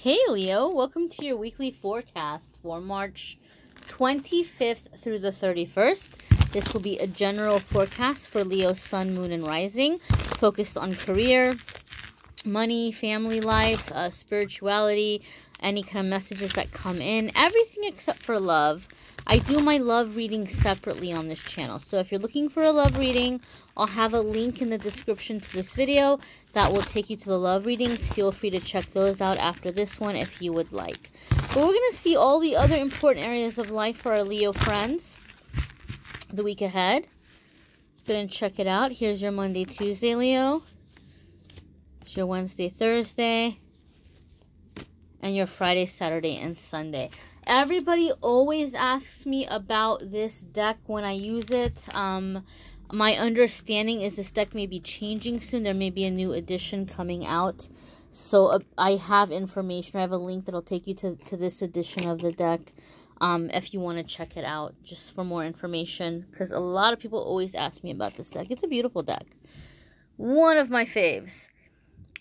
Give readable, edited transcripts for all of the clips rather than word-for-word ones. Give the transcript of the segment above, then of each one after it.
Hey Leo, welcome to your weekly forecast for March 25th through the 31st. This will be a general forecast for Leo, Sun, Moon, and Rising, focused on career, money, family life, spirituality, any kind of messages that come in, everything except for love. I do my love reading separately on this channel. So if you're looking for a love reading, I'll have a link in the description to this video that will take you to the love readings. Feel free to check those out after this one if you would like. But we're going to see all the other important areas of life for our Leo friends the week ahead. Let's go and check it out. Here's your Monday, Tuesday, Leo. Here's your Wednesday, Thursday. And your Friday, Saturday, and Sunday. Everybody always asks me about this deck when I use it. My understanding is this deck may be changing soon. There may be a new edition coming out. So I have information. I have a link that'll take you to this edition of the deck if you want to check it out just for more information. Because a lot of people always ask me about this deck. It's a beautiful deck. One of my faves.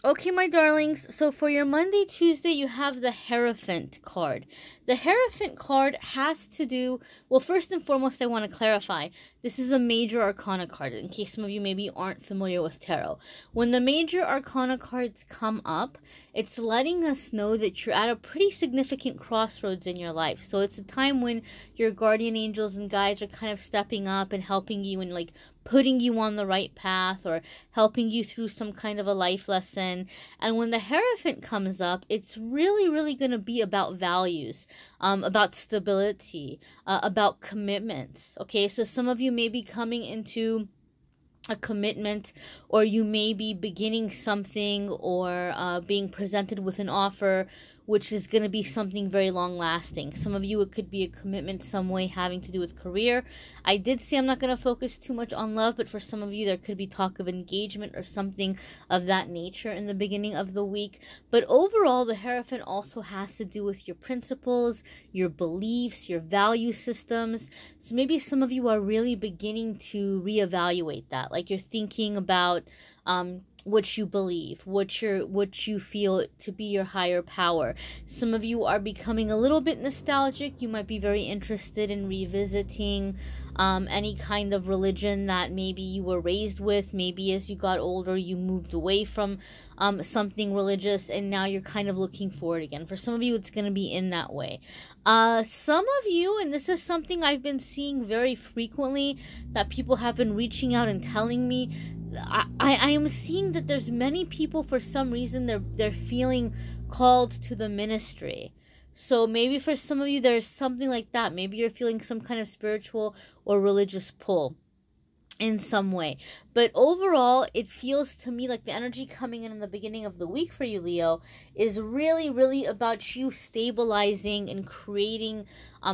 Okay, my darlings, so for your Monday, Tuesday, you have the Hierophant card. The Hierophant card has to do, well, first and foremost, I want to clarify, this is a Major Arcana card, in case some of you maybe aren't familiar with tarot. When the Major Arcana cards come up, it's letting us know that you're at a pretty significant crossroads in your life. So it's a time when your guardian angels and guides are kind of stepping up and helping you and like putting you on the right path or helping you through some kind of a life lesson. And when the Hierophant comes up, it's really going to be about values, about stability, about commitments. Okay, so some of you may be coming into a commitment, or you may be beginning something or being presented with an offer which is going to be something very long lasting. Some of you, it could be a commitment some way having to do with career. I did say I'm not going to focus too much on love, but for some of you there could be talk of engagement or something of that nature in the beginning of the week. But overall, the Hierophant also has to do with your principles, your beliefs, your value systems. So maybe some of you are really beginning to reevaluate that. Like you're thinking about what you believe, what you feel to be your higher power. Some of you are becoming a little bit nostalgic. You might be very interested in revisiting any kind of religion that maybe you were raised with. Maybe as you got older, you moved away from something religious, and now you're kind of looking for it again. For some of you, it's going to be in that way. Some of you, and this is something I've been seeing very frequently, that people have been reaching out and telling me, I am seeing that there's many people, for some reason, they're feeling called to the ministry. So maybe for some of you, there's something like that. Maybe you're feeling some kind of spiritual or religious pull in some way. But overall, it feels to me like the energy coming in the beginning of the week for you, Leo, is really about you stabilizing and creating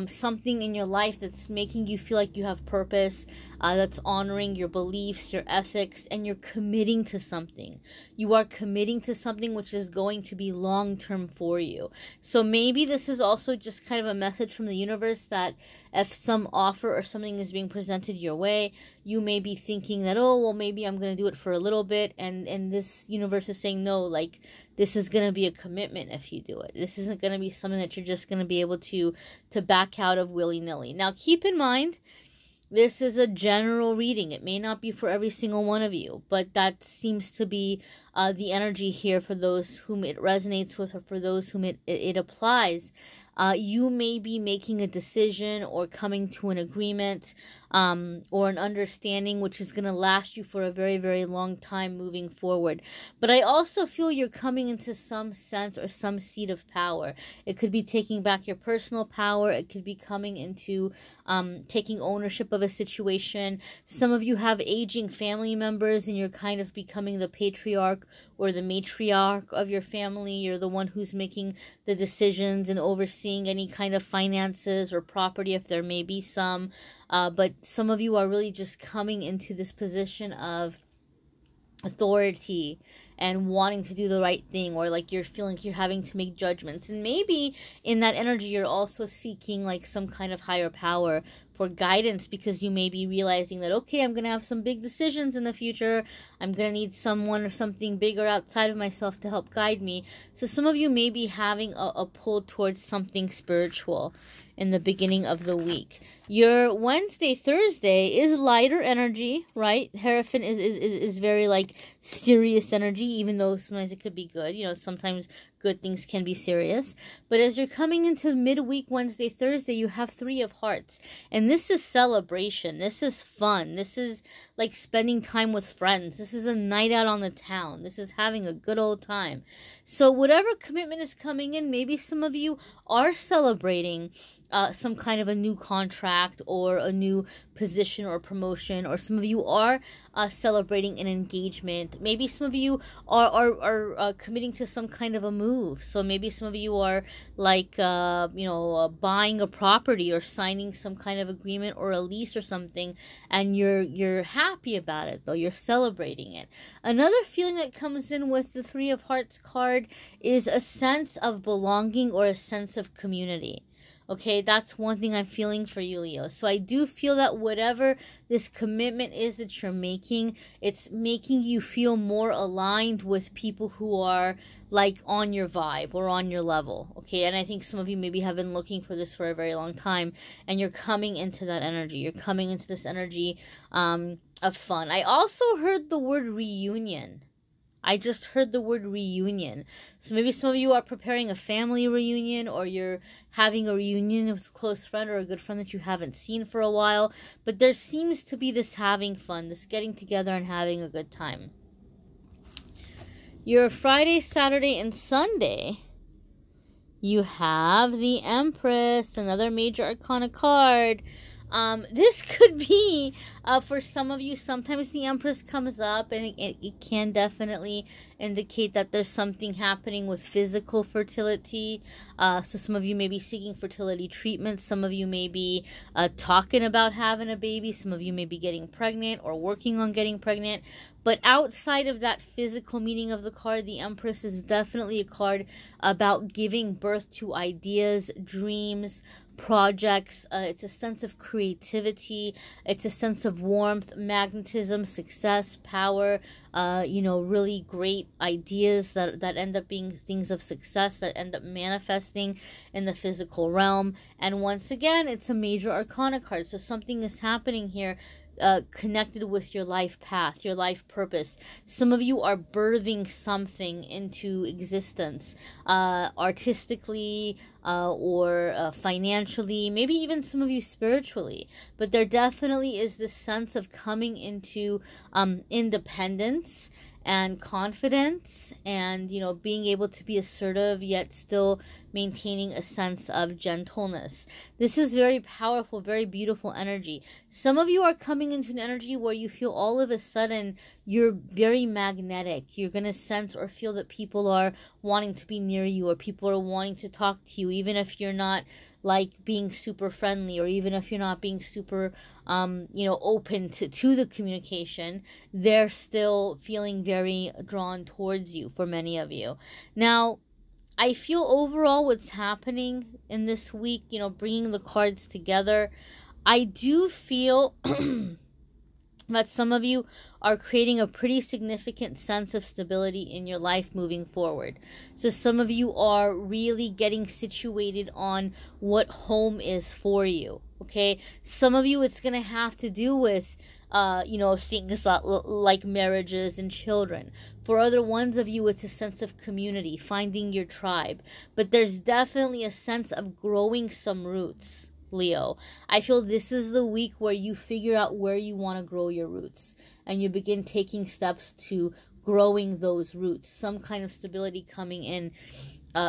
something in your life that's making you feel like you have purpose, that's honoring your beliefs, your ethics, and you're committing to something. You are committing to something which is going to be long-term for you. So maybe this is also just kind of a message from the universe that if some offer or something is being presented your way, you may be thinking that, oh, well, maybe I'm going to do it for a little bit, and this universe is saying, no, like, this is going to be a commitment if you do it. This isn't going to be something that you're just going to be able to back out of willy-nilly. Now, keep in mind, this is a general reading. It may not be for every single one of you, but that seems to be the energy here for those whom it resonates with, or for those whom it applies. You may be making a decision or coming to an agreement or an understanding which is going to last you for a very long time moving forward. But I also feel you're coming into some sense or some seat of power. It could be taking back your personal power. It could be coming into taking ownership of a situation. Some of you have aging family members and you're kind of becoming the patriarch or the matriarch of your family. You're the one who's making the decisions and overseeing any kind of finances or property if there may be some. But some of you are really just coming into this position of authority and wanting to do the right thing, or like you're feeling like you're having to make judgments. And maybe in that energy you're also seeking like some kind of higher power for guidance, because you may be realizing that, okay, I'm going to have some big decisions in the future. I'm going to need someone or something bigger outside of myself to help guide me. So some of you may be having a pull towards something spiritual in the beginning of the week. Your Wednesday, Thursday is lighter energy, right? Hierophant is very like serious energy, even though sometimes it could be good. You know, sometimes good things can be serious. But as you're coming into midweek, Wednesday, Thursday, you have Three of Hearts. And this is celebration. This is fun. This is like spending time with friends. This is a night out on the town. This is having a good old time. So whatever commitment is coming in, maybe some of you are celebrating some kind of a new contract or a new position or promotion, or some of you are celebrating an engagement. Maybe some of you are committing to some kind of a move. So maybe some of you are like buying a property or signing some kind of agreement or a lease or something, and you're happy about it, though you're celebrating it. Another feeling that comes in with the Three of Hearts card is a sense of belonging or a sense of community. Okay, that's one thing I'm feeling for you, Leo. So I do feel that whatever this commitment is that you're making, it's making you feel more aligned with people who are like on your vibe or on your level. Okay, and I think some of you maybe have been looking for this for a very long time, and you're coming into that energy. You're coming into this energy of fun. I also heard the word reunion. I just heard the word reunion. So maybe some of you are preparing a family reunion, or you're having a reunion with a close friend or a good friend that you haven't seen for a while. But there seems to be this having fun, this getting together and having a good time. Your Friday, Saturday, and Sunday, you have the Empress, another major arcana card. This could be, for some of you, sometimes the Empress comes up, and it can definitely indicate that there's something happening with physical fertility. So some of you may be seeking fertility treatment. Some of you may be talking about having a baby. Some of you may be getting pregnant or working on getting pregnant. But outside of that physical meaning of the card, the Empress is definitely a card about giving birth to ideas, dreams, projects. It's a sense of creativity. It's a sense of warmth, magnetism, success, power, really great ideas that end up being things of success, that end up manifesting in the physical realm. And once again, it's a major arcana card. So something is happening here connected with your life path, your life purpose. Some of you are birthing something into existence, artistically or financially, maybe even some of you spiritually. But there definitely is this sense of coming into independence and confidence, and being able to be assertive yet still maintaining a sense of gentleness. This is very powerful, very beautiful energy. Some of you are coming into an energy where you feel all of a sudden you're very magnetic. You're going to sense or feel that people are wanting to be near you, or people are wanting to talk to you, even if you're not like being super friendly, or even if you're not being super open to the communication. They're still feeling very drawn towards you for many of you. Now, I feel overall what's happening in this week, bringing the cards together, I do feel that some of you are creating a pretty significant sense of stability in your life moving forward. So some of you are really getting situated on what home is for you, okay? Some of you, it's going to have to do with, things like marriages and children. For other ones of you, it's a sense of community, finding your tribe. But there's definitely a sense of growing some roots, Leo. I feel this is the week where you figure out where you want to grow your roots, and you begin taking steps to growing those roots. Some kind of stability coming in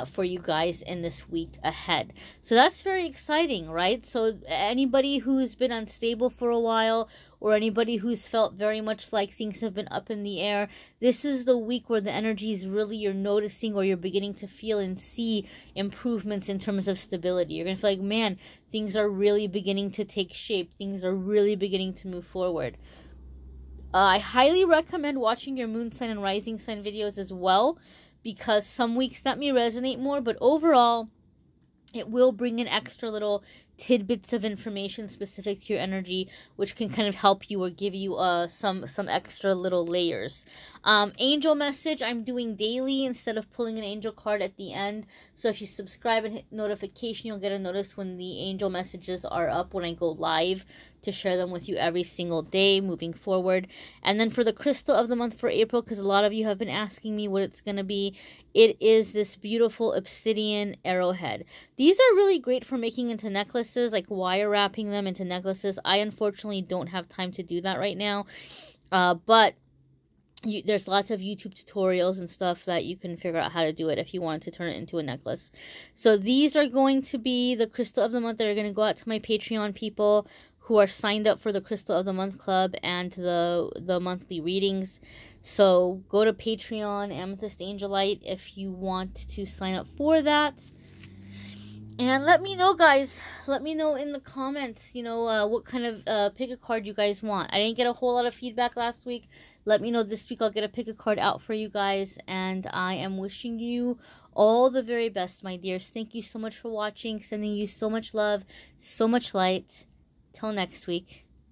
for you guys in this week ahead. So that's very exciting, right? So anybody who's been unstable for a while, or anybody who's felt very much like things have been up in the air, this is the week where the energy is really, you're noticing, or you're beginning to feel and see improvements in terms of stability. You're going to feel like, man, things are really beginning to take shape. Things are really beginning to move forward. I highly recommend watching your moon sign and rising sign videos as well, because some weeks that may resonate more, but overall, it will bring an extra little tidbits of information specific to your energy, which can kind of help you or give you some extra little layers. Angel message I'm doing daily instead of pulling an angel card at the end. So if you subscribe and hit notification, you'll get a notice when the angel messages are up, when I go live to share them with you every single day moving forward. And then for the crystal of the month for April, because a lot of you have been asking me what it's going to be, it is this beautiful obsidian arrowhead. These are really great for making into necklaces, like wire wrapping them into necklaces. I unfortunately don't have time to do that right now, but there's lots of YouTube tutorials and stuff that you can figure out how to do it if you want to turn it into a necklace. So these are going to be the crystal of the month that are going to go out to my Patreon people who are signed up for the Crystal of the Month Club and the monthly readings. So go to Patreon, amethystangellight, if you want to sign up for that. And let me know, guys. Let me know in the comments, you know, what kind of pick a card you guys want. I didn't get a whole lot of feedback last week. Let me know this week. I'll get a pick a card out for you guys. And I am wishing you all the very best, my dears. Thank you so much for watching. Sending you so much love, so much light. Till next week.